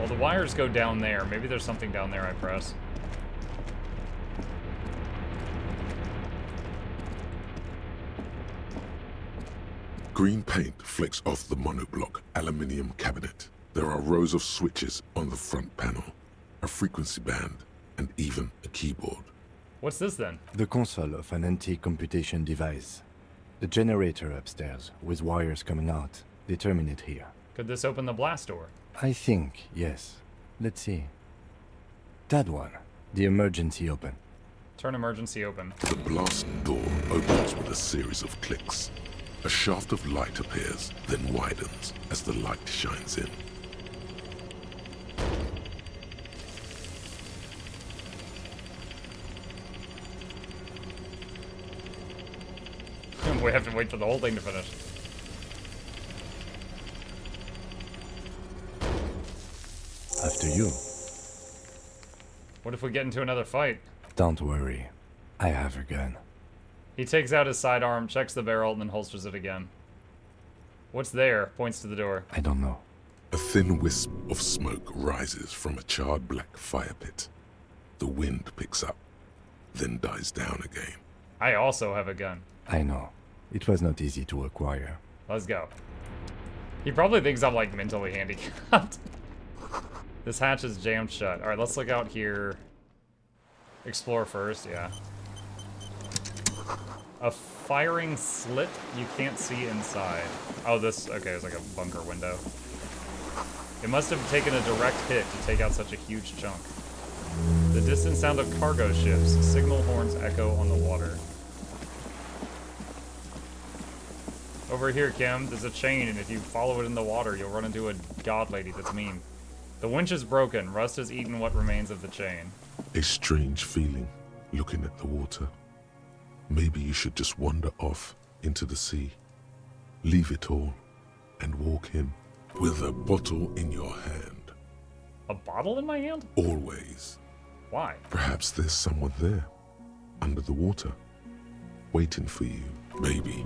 Well, the wires go down there. Maybe there's something down there I press. Green paint flecks off the monoblock aluminium cabinet. There are rows of switches on the front panel, a frequency band, and even a keyboard. What's this then? The console of an anti-computation device. The generator upstairs, with wires coming out. They terminate here. Could this open the blast door? I think, yes. Let's see. That one. The emergency open. Turn emergency open. The blast door opens with a series of clicks. A shaft of light appears, then widens as the light shines in. We have to wait for the whole thing to finish. After you. What if we get into another fight? Don't worry. I have a gun. He takes out his sidearm, checks the barrel, and then holsters it again. What's there? Points to the door. I don't know. A thin wisp of smoke rises from a charred black fire pit. The wind picks up, then dies down again. I also have a gun. I know. It was not easy to acquire. Let's go. He probably thinks I'm, like, mentally handicapped. This hatch is jammed shut. Alright, let's look out here. Explore first, yeah. A firing slit you can't see inside. Oh, this, okay, it's like a bunker window. It must have taken a direct hit to take out such a huge chunk. The distant sound of cargo ships. Signal horns echo on the water. Over here, Kim, there's a chain, and if you follow it in the water, you'll run into a god lady that's mean. The winch is broken. Rust has eaten what remains of the chain. A strange feeling, looking at the water. Maybe you should just wander off into the sea. Leave it all, and walk in with a bottle in your hand. A bottle in my hand? Always. Why? Perhaps there's someone there, under the water, waiting for you. Maybe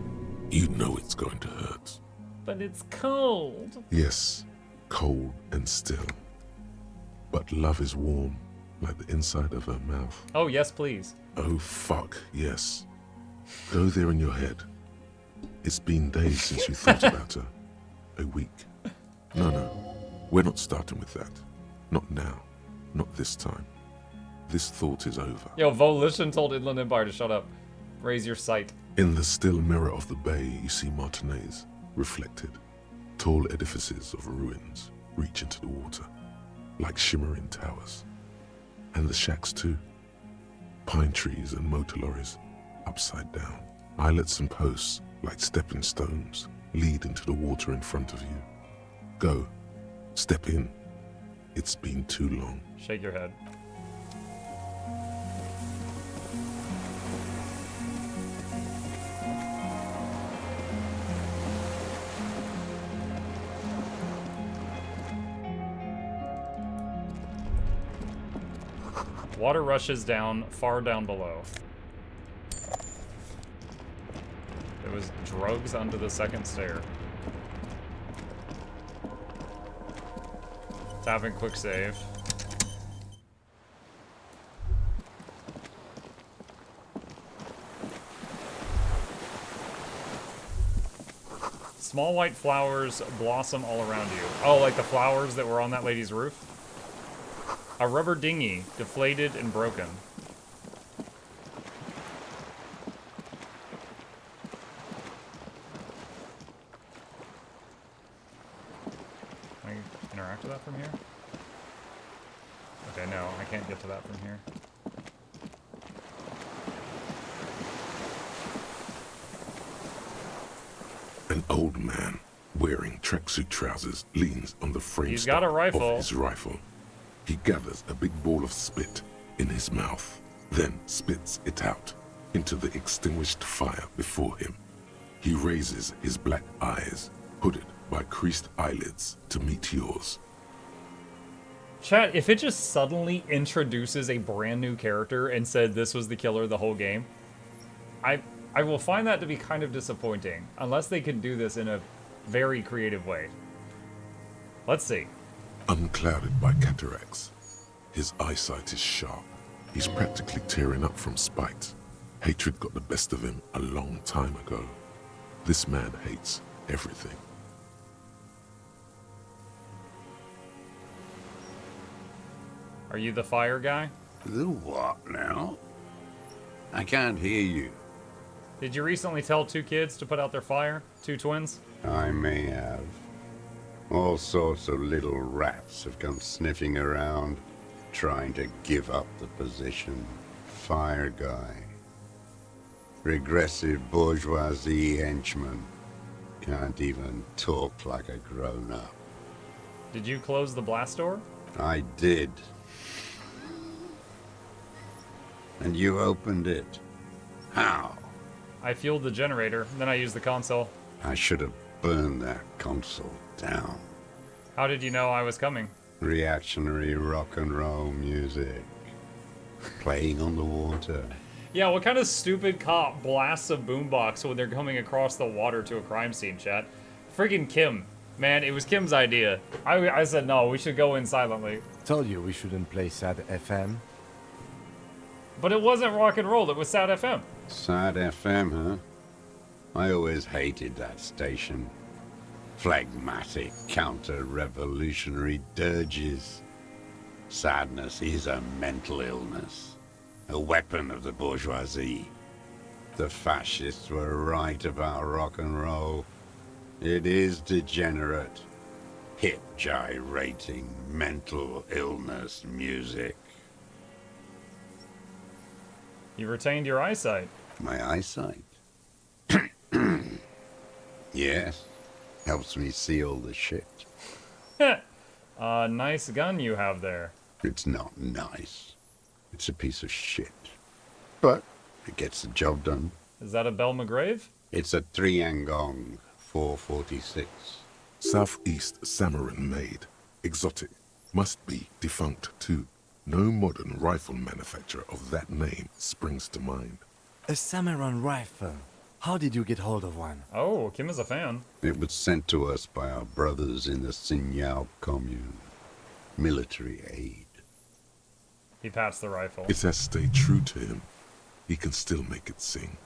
you know it's going to hurt. But it's cold. Yes, cold and still. But love is warm, like the inside of her mouth. Oh, yes, please. Oh, fuck, yes. Go there in your head. It's been days since you thought about her. A week. No, we're not starting with that. Not now. Not this time. This thought is over. Yo, Volition told Inland Empire to shut up. Raise your sight. In the still mirror of the bay, you see Martinez, reflected. Tall edifices of ruins reach into the water, like shimmering towers. And the shacks too. Pine trees and motor lorries, upside down. Islets and posts, like stepping stones, lead into the water in front of you. Go. Step in. It's been too long. Shake your head. Water rushes down, far down below. There was drugs under the second stair. Tapping quick save. Small white flowers blossom all around you. Oh, like the flowers that were on that lady's roof? A rubber dinghy, deflated and broken. Can I interact with that from here? Okay, no, I can't get to that from here. An old man, wearing tracksuit trousers, leans on the frame He's got a stock rifle. of his rifle. He gathers a big ball of spit in his mouth, then spits it out into the extinguished fire before him. He raises his black eyes, hooded by creased eyelids, to meet yours. Chat, if it just suddenly introduces a brand new character and said this was the killer the whole game, I will find that to be kind of disappointing, unless they can do this in a very creative way. Let's see. unclouded by cataracts. His eyesight is sharp. He's practically tearing up from spite. Hatred got the best of him a long time ago. This man hates everything. Are you the fire guy? The what now? I can't hear you. Did you recently tell 2 kids to put out their fire? 2 twins? I may have. All sorts of little rats have come sniffing around, trying to give up the position. Fire guy. Regressive bourgeoisie henchman. Can't even talk like a grown-up. Did you close the blast door? I did. And you opened it. How? I fueled the generator, then I used the console. I should have burned that console down. How did you know I was coming? Reactionary rock and roll music. Playing on the water. Yeah, what kind of stupid cop blasts a boombox when they're coming across the water to a crime scene, chat? Friggin' Kim. Man, it was Kim's idea. I said, no, we should go in silently. Told you we shouldn't play sad FM. But it wasn't rock and roll, it was Sad FM. Sad FM, huh? I always hated that station. Phlegmatic, counter-revolutionary dirges. Sadness is a mental illness. A weapon of the bourgeoisie. The fascists were right about rock and roll. It is degenerate. Hip gyrating, mental illness music. You retained your eyesight. My eyesight? Yes. Helps me see all the shit. Nice gun you have there. It's not nice. It's a piece of shit. But it gets the job done. Is that a Belle McGrave? It's a 3-Angong 446. Southeast Samaran made. Exotic. Must be defunct too. No modern rifle manufacturer of that name springs to mind. A Samaran rifle. How did you get hold of one? Oh, Kim is a fan. It was sent to us by our brothers in the Sinyao commune. Military aid. He pats the rifle. It has stayed true to him. He can still make it sing.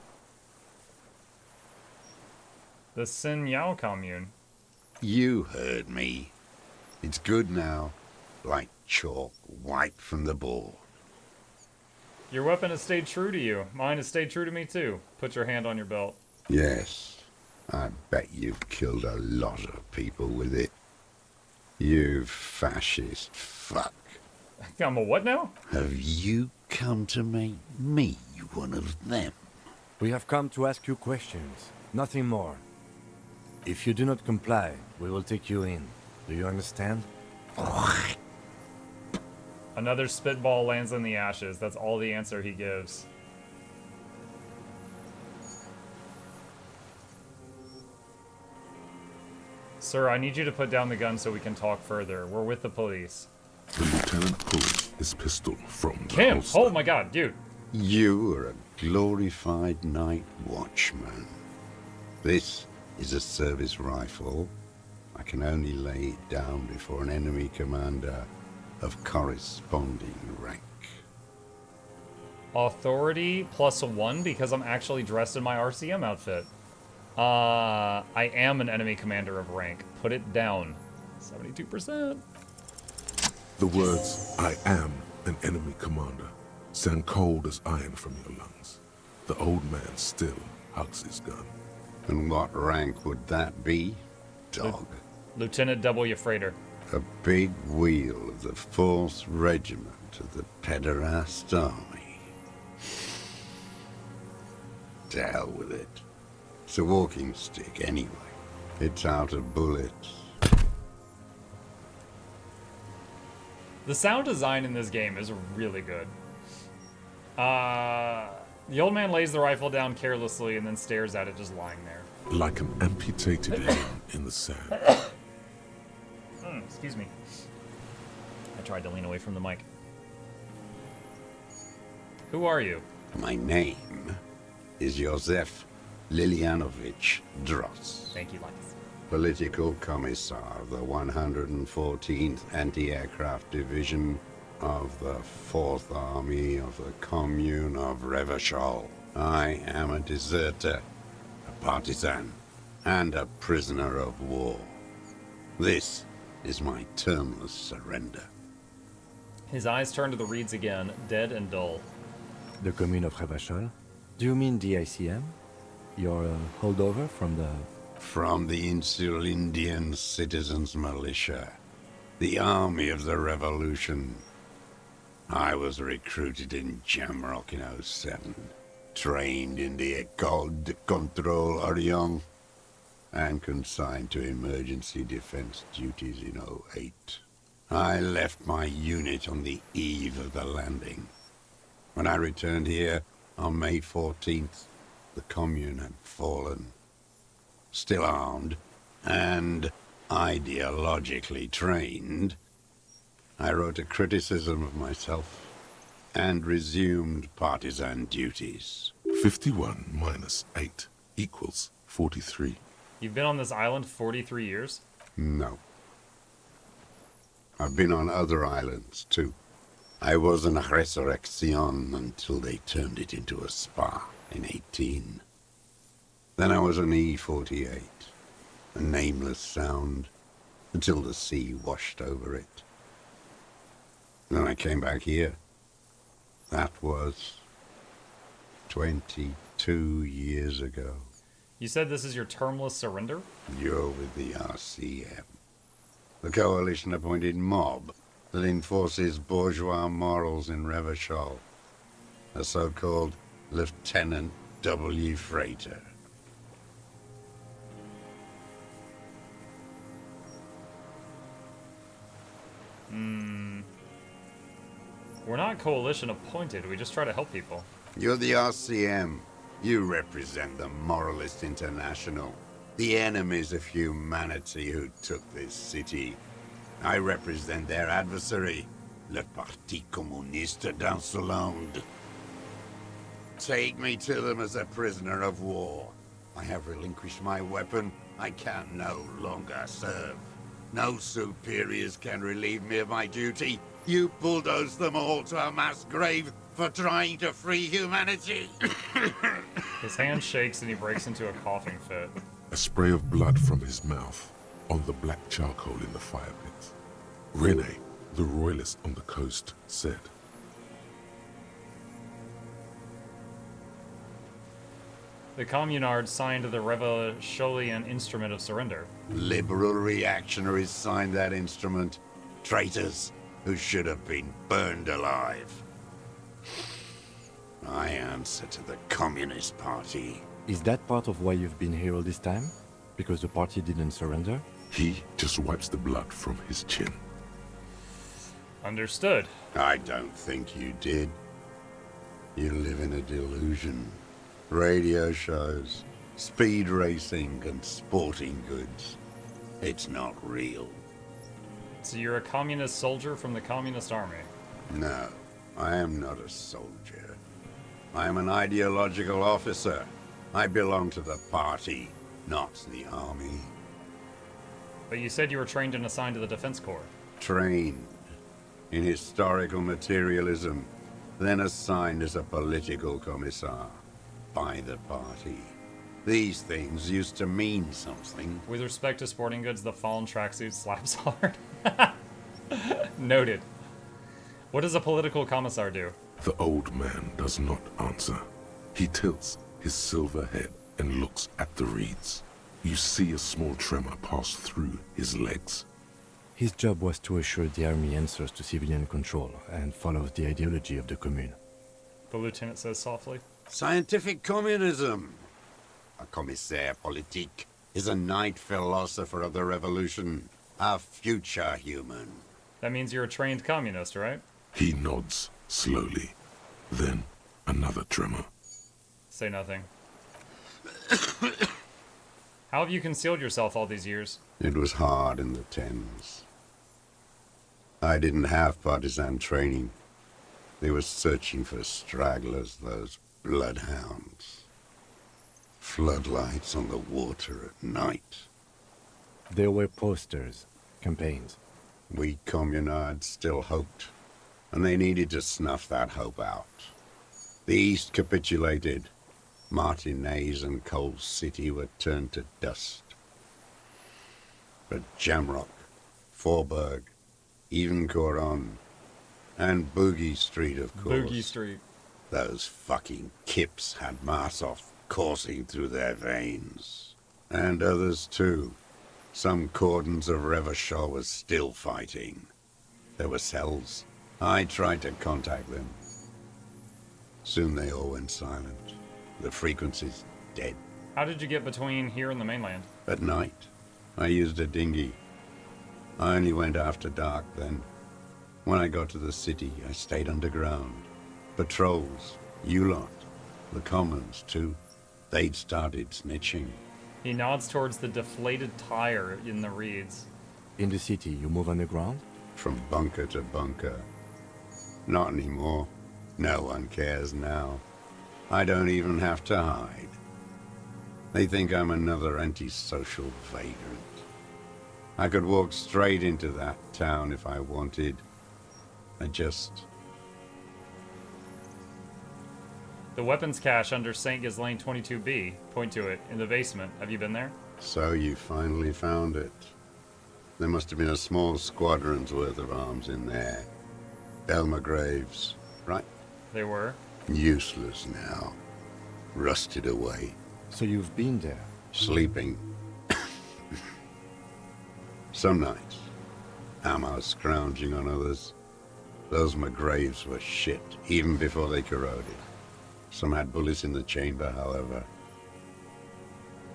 The Sinyao commune. You heard me. It's good now. Like chalk wiped from the board. Your weapon has stayed true to you. Mine has stayed true to me too. Put your hand on your belt. Yes, I bet you've killed a lot of people with it. You fascist fuck. I'm a what now? Have you come to make me one of them? We have come to ask you questions. Nothing more. If you do not comply, we will take you in. Do you understand? Another spitball lands in the ashes. That's all the answer he gives. Sir, I need you to put down the gun so we can talk further. We're with the police. The lieutenant pulls his pistol from the Kim! holster. Oh my god, dude. You are a glorified night watchman. This is a service rifle. I can only lay it down before an enemy commander of corresponding rank. Authority +1 because I'm actually dressed in my RCM outfit. I am an enemy commander of rank. Put it down. 72%. The words, "I am an enemy commander," sound cold as iron from your lungs. The old man still hugs his gun. And what rank would that be, dog? Lieutenant W. Freighter. A big wheel of the 4th Regiment of the Pederast Army. To hell with it. It's a walking stick anyway. It's out of bullets. The sound design in this game is really good. The old man lays the rifle down carelessly and then stares at it just lying there. Like an amputated limb in the sand. Excuse me. I tried to lean away from the mic. Who are you? My name is Josef Lilianovich Dross. Thank you, Linus. political commissar of the 114th Anti-Aircraft Division of the 4th Army of the Commune of Revachol. I am a deserter, a partisan, and a prisoner of war. This is my termless surrender. His eyes turn to the reeds again, dead and dull. The Commune of Revachol? Do you mean the ICM? Your holdover from the... From the Insular Indian Citizens Militia, the army of the revolution. I was recruited in Jamrock in '07, trained in the École de Contrôle Orient, and consigned to emergency defense duties in '08. I left my unit on the eve of the landing. When I returned here on May 14th, the Commune had fallen. Still armed and ideologically trained, I wrote a criticism of myself and resumed partisan duties. 51 minus 8 equals 43. You've been on this island 43 years? No. I've been on other islands, too. I was in Resurrection until they turned it into a spa in 18. Then I was on E48, a nameless sound, until the sea washed over it. Then I came back here. That was 22 years ago. You said this is your termless surrender? You're with the RCM, the coalition-appointed mob that enforces bourgeois morals in Revachol, a so-called Lieutenant W. Freighter. We're not coalition appointed, we just try to help people. You're the RCM. You represent the Moralist International, the enemies of humanity who took this city. I represent their adversary, le Parti Communiste d'Insolande. Take me to them as a prisoner of war. I have relinquished my weapon. I can no longer serve. No superiors can relieve me of my duty. You bulldoze them all to a mass grave for trying to free humanity. His hand shakes and he breaks into a coughing fit. A spray of blood from his mouth on the black charcoal in the fire pit. Rene, the royalist on the coast, said, The communards signed the Revacholian Instrument of Surrender. Liberal reactionaries signed that instrument. Traitors who should have been burned alive. I answer to the Communist Party. Is that part of why you've been here all this time? Because the party didn't surrender? he just wipes the blood from his chin. Understood. I don't think you did. You live in a delusion. Radio shows, speed racing, and sporting goods. It's not real. So you're a communist soldier from the Communist Army? No, I am not a soldier. I am an ideological officer. I belong to the party, not the army. But you said you were trained and assigned to the Defense Corps. Trained in historical materialism, then assigned as a political commissar by the party. These things used to mean something. With respect to sporting goods, the fallen tracksuit slaps hard. Noted. What does a political commissar do? The old man does not answer. He tilts his silver head and looks at the reeds. You see a small tremor pass through his legs. His job was to assure the army answers to civilian control and follows the ideology of the Commune. The lieutenant says softly. Scientific communism. A commissaire politique is a knight philosopher of the revolution, a future human. That means you're a trained communist, right? He nods slowly. Then another tremor. Say nothing. How have you concealed yourself all these years? It was hard in the Thames. I didn't have partisan training. They were searching for stragglers, those bloodhounds. Floodlights on the water at night. There were posters, campaigns. We communards still hoped, and they needed to snuff that hope out. The East capitulated. Martinez and Coal City were turned to dust. But Jamrock, Forburg, even Coron, and Boogie Street, of course. Boogie Street. Those fucking kips had Marsov coursing through their veins. And others too. Some cordons of Revachol was still fighting. There were cells. I tried to contact them. Soon they all went silent. The frequency's dead. How did you get between here and the mainland? At night, I used a dinghy. I only went after dark then. When I got to the city, I stayed underground. Patrols, you lot, the commons too. They'd started snitching. He nods towards the deflated tire in the reeds. In the city, you move underground? From bunker to bunker. Not anymore. No one cares now. I don't even have to hide. They think I'm another antisocial vagrant. I could walk straight into that town if I wanted. I just... The weapons cache under St. Ghislaine 22B. Point to it. In the basement. Have you been there? So you finally found it. There must have been a small squadron's worth of arms in there. Belma Graves, right? They were. Useless now. Rusted away. So you've been there? Sleeping. Some nights. Ammo scrounging on others. Those McGraves were shit, even before they corroded. Some had bullets in the chamber, however.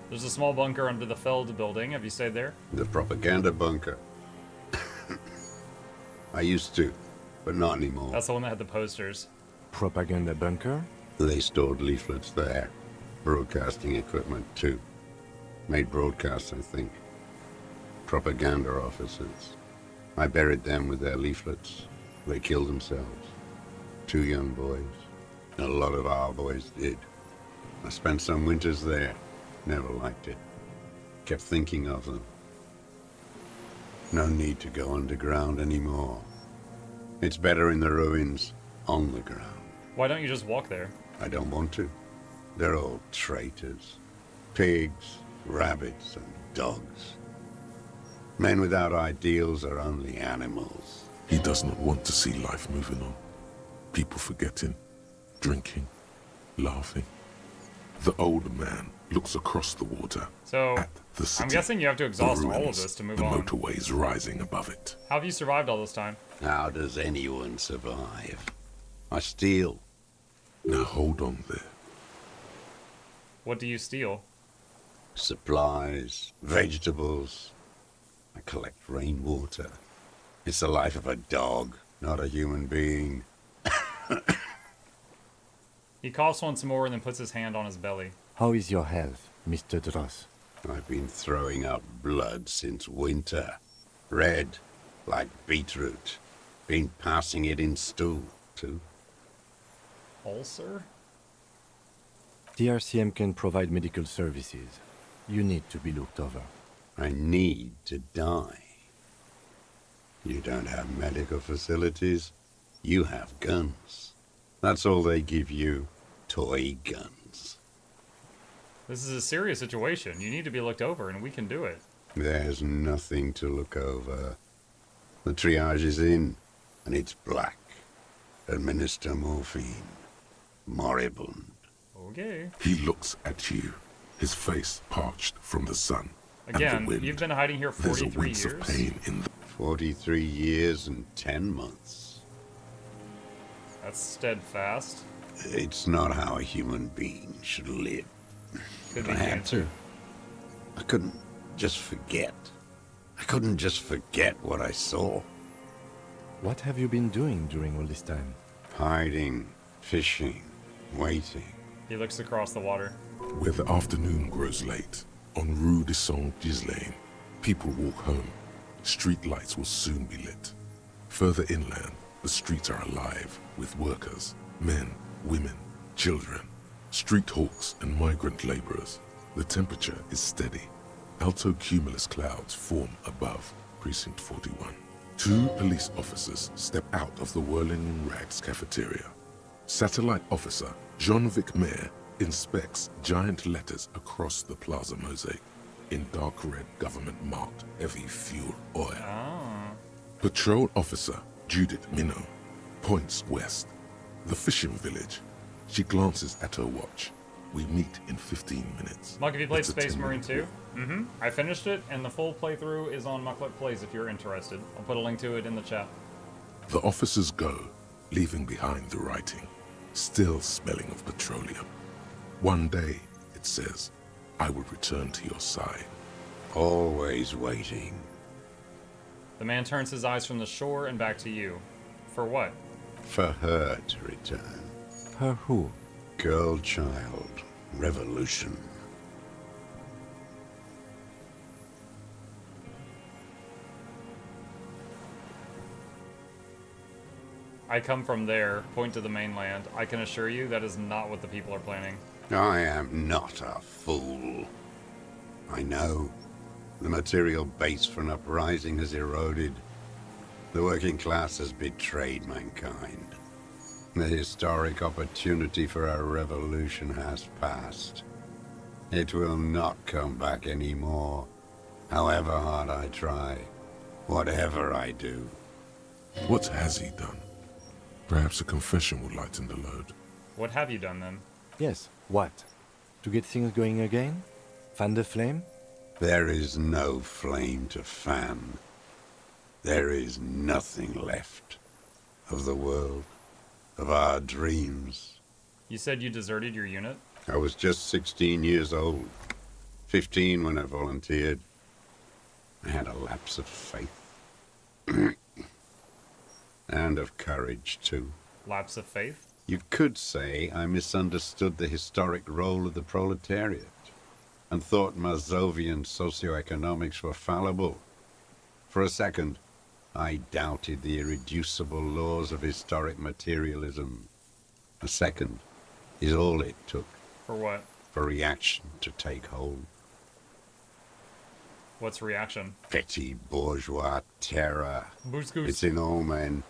There's a small bunker under the Feld building. Have you stayed there? The propaganda bunker. I used to, but not anymore. That's the one that had the posters. Propaganda bunker? They stored leaflets there. Broadcasting equipment, too. Made broadcasts, I think. Propaganda officers. I buried them with their leaflets. They killed themselves. 2 young boys. A lot of our boys did. I spent some winters there. Never liked it. Kept thinking of them. No need to go underground anymore. It's better in the ruins, on the ground. Why don't you just walk there? I don't want to. They're all traitors. Pigs, rabbits, and dogs. Men without ideals are only animals. He does not want to see life moving on. People forgetting, drinking, laughing. The older man looks across the water So, at the city. I'm guessing you have to exhaust the all of ruins, this to move the on. motorways rising above it. How have you survived all this time? How does anyone survive? I steal. Now hold on there. What do you steal? Supplies, vegetables. I collect rainwater. It's the life of a dog, not a human being. He coughs once more and then puts his hand on his belly. How is your health, Mr. Dross? I've been throwing up blood since winter. Red, like beetroot. Been passing it in stew, too. Ulcer? TRCM can provide medical services. You need to be looked over. I need to die. You don't have medical facilities. You have guns. That's all they give you. Toy guns. This is a serious situation. You need to be looked over, and we can do it. There's nothing to look over. The triage is in, and it's black. Administer morphine. Moribund. Okay. He looks at you, his face parched from the sun. and the Again, wind. you've been hiding here There's a 43 wince years. of pain in the 43 years and 10 months. That's steadfast. It's not how a human being should live. Could be I had cancer. to. I couldn't just forget. I couldn't just forget what I saw. What have you been doing during all this time? Hiding, fishing, waiting. He looks across the water. Where the afternoon grows late, on Rue de Saint-Ghislain, people walk home. Street lights will soon be lit. Further inland, the streets are alive with workers, men, women, children, street hawks and migrant laborers. The temperature is steady. Alto cumulus clouds form above Precinct 41. 2 police officers step out of the Whirling in Rags cafeteria. Satellite officer Jean-Vic Mayer inspects giant letters across the plaza mosaic in dark red government-marked heavy fuel oil. Ah. Patrol officer Judith Minot points west. The fishing village. She glances at her watch. We meet in 15 minutes. Muck, have you played It's a Space 10-minute Marine 2? walk. Mm-hmm. I finished it, and the full playthrough is on Mukluk Plays if you're interested. I'll put a link to it in the chat. The officers go, leaving behind the writing, still smelling of petroleum. One day, it says, I will return to your side. Always waiting. The man turns his eyes from the shore and back to you. For what? For her to return. Her who? Girl, child, revolution. I come from there, point to the mainland. I can assure you that is not what the people are planning. I am not a fool. I know. The material base for an uprising has eroded. The working class has betrayed mankind. The historic opportunity for a revolution has passed. It will not come back anymore, however hard I try, whatever I do. What has he done? Perhaps a confession would lighten the load. What have you done then? Yes, what? To get things going again? Fan the flame? There is no flame to fan. There is nothing left of the world, of our dreams. You said you deserted your unit? I was just 16 years old, 15 when I volunteered. I had a lapse of faith. And of courage, too. Lapse of faith? You could say I misunderstood the historic role of the proletariat and thought Mazovian socioeconomics were fallible. For a second, I doubted the irreducible laws of historic materialism. A second is all it took For what? for reaction to take hold. What's reaction? Petty bourgeois terror. Boost It's goose. in all men.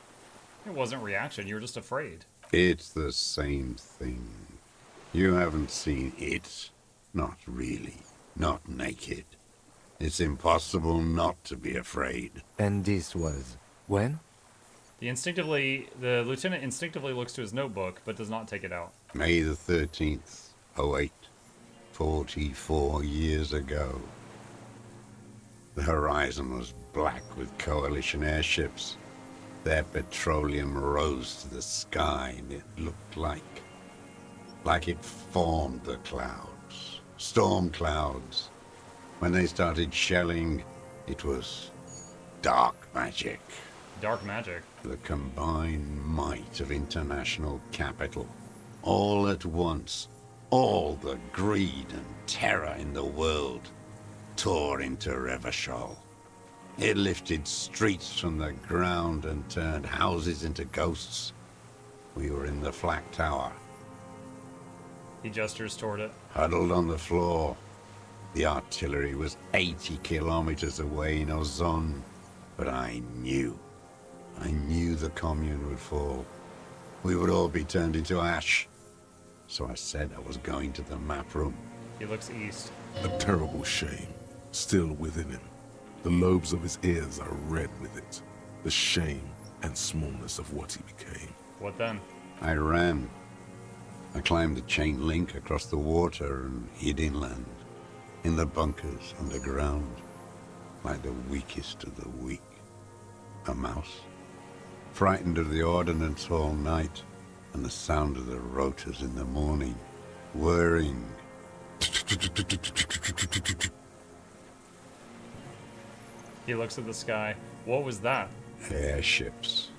It wasn't reaction, you were just afraid. It's the same thing. You haven't seen it. Not really. Not naked. It's impossible not to be afraid. And this was when? The lieutenant instinctively looks to his notebook, but does not take it out. May the 13th, '08. 44 years ago. The horizon was black with coalition airships. Their petroleum rose to the sky, and it looked like it formed the clouds. Storm clouds. When they started shelling, it was dark magic. Dark magic. The combined might of international capital. All at once, all the greed and terror in the world tore into Revachol. It lifted streets from the ground and turned houses into ghosts. We were in the flak tower, He gestures toward it. huddled on the floor. The artillery was 80 kilometers away in Ozon, but I knew the commune would fall. We would all be turned into ash. So I said I was going to the map room. He looks east. A terrible shame, still within him. The lobes of his ears are red with it. The shame and smallness of what he became. What then? I ran. I climbed the chain link across the water and hid inland, in the bunkers underground, like the weakest of the weak. A mouse, frightened of the ordnance all night and the sound of the rotors in the morning, whirring. He looks at the sky. What was that? Airships.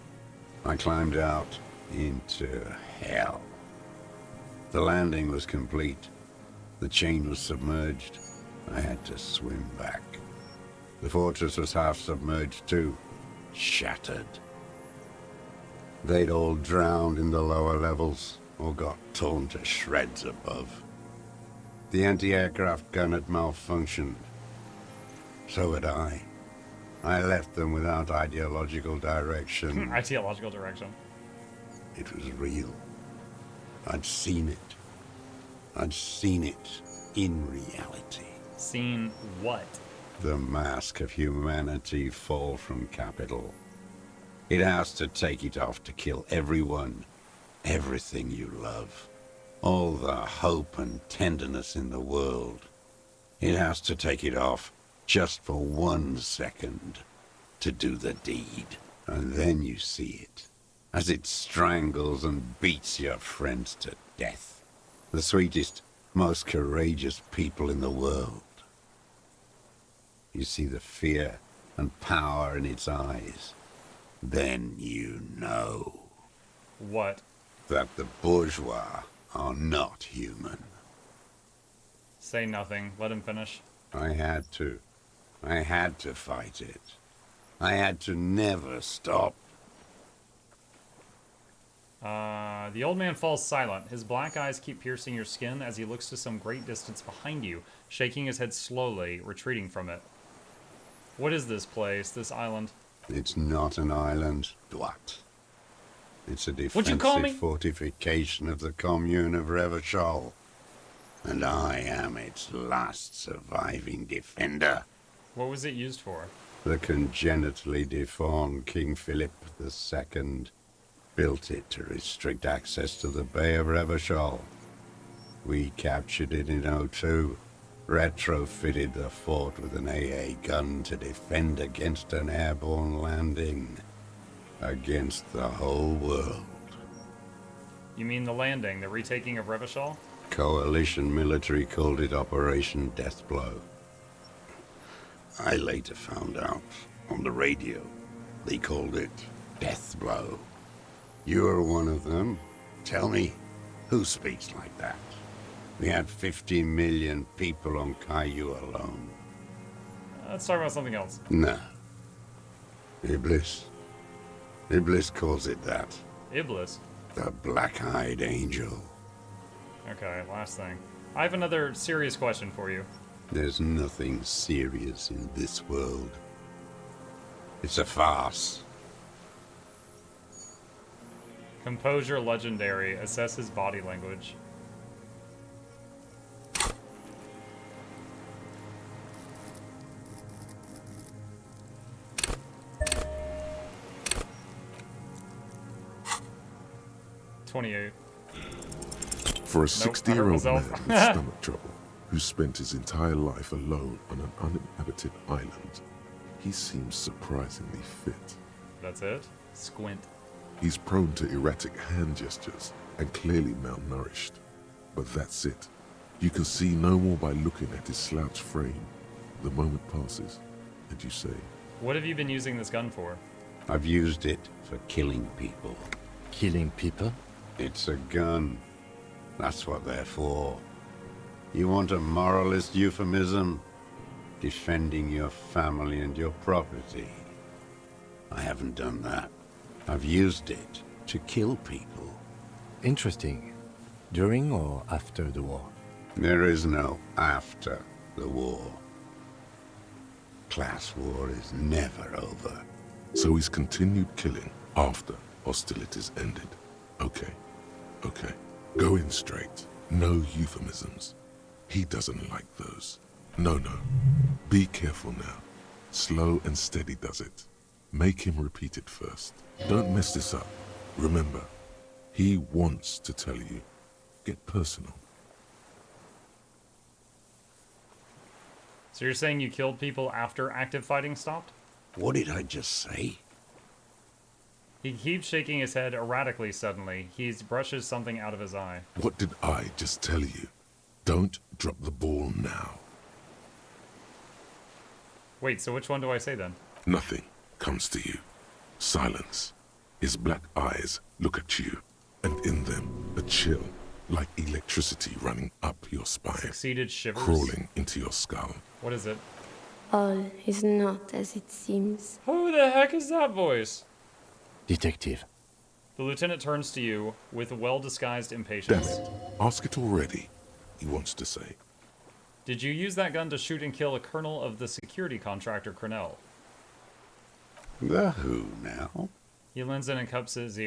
I climbed out into hell. The landing was complete. The chain was submerged. I had to swim back. The fortress was half submerged too, shattered. They'd all drowned in the lower levels or got torn to shreds above. The anti-aircraft gun had malfunctioned. So had I. I left them without ideological direction. Ideological direction. It was real. I'd seen it. I'd seen it in reality. Seen what? The mask of humanity fall from capital. It has to take it off to kill everyone, everything you love. All the hope and tenderness in the world. It has to take it off just for 1 second to do the deed. And then you see it, as it strangles and beats your friends to death. The sweetest, most courageous people in the world. You see the fear and power in its eyes. Then you know. What? That the bourgeois are not human. Say nothing. Let him finish. I had to. I had to fight it. I had to never stop. The old man falls silent. His black eyes keep piercing your skin as he looks to some great distance behind you, shaking his head slowly, retreating from it. What is this place, this island? It's not an island, Dwat. It's a What'd you call me? defensive fortification of the commune of Revachol. And I am its last surviving defender. What was it used for? The congenitally deformed King Philip II built it to restrict access to the Bay of Revachol. We captured it in '02, retrofitted the fort with an AA gun to defend against an airborne landing. Against the whole world. You mean the landing, the retaking of Revachol? Coalition military called it Operation Deathblow. I later found out on the radio they called it Deathblow. You're one of them. Tell me, who speaks like that? We had 50 million people on Caillou alone. Let's talk about something else. No. Iblis. Iblis calls it that. Iblis? The black-eyed angel. Okay, last thing. I have another serious question for you. There's nothing serious in this world. It's a farce. Composure legendary. Assess his body language. $28. For a Nope, 60-year-old I man hurt with myself. stomach trouble, who spent his entire life alone on an uninhabited island, he seems surprisingly fit. That's it? Squint. He's prone to erratic hand gestures and clearly malnourished. But that's it. You can see no more by looking at his slouched frame. The moment passes, and you say, What have you been using this gun for? I've used it for killing people. Killing people? It's a gun. That's what they're for. You want a moralist euphemism? Defending your family and your property. I haven't done that. I've used it to kill people. Interesting. During or after the war? There is no after the war. Class war is never over. so he's continued killing after hostilities ended. Okay. Go in straight. No euphemisms. He doesn't like those. No. Be careful now. Slow and steady does it. Make him repeat it first. Don't mess this up. Remember, he wants to tell you. Get personal. So you're saying you killed people after active fighting stopped? What did I just say? He keeps shaking his head erratically suddenly. He brushes something out of his eye. What did I just tell you? Don't drop the ball now. Wait, so which one do I say then? Nothing comes to you. Silence. His black eyes look at you, and in them a chill, like electricity running up your spine, Succeeded shivers? crawling into your skull. What is it? All is not as it seems. Who the heck is that voice? Detective. The lieutenant turns to you with well-disguised Damn impatience. it. Ask it already, he wants to say. Did you use that gun to shoot and kill a colonel of the security contractor, Cronell? The who now? He leans in and cups his ear.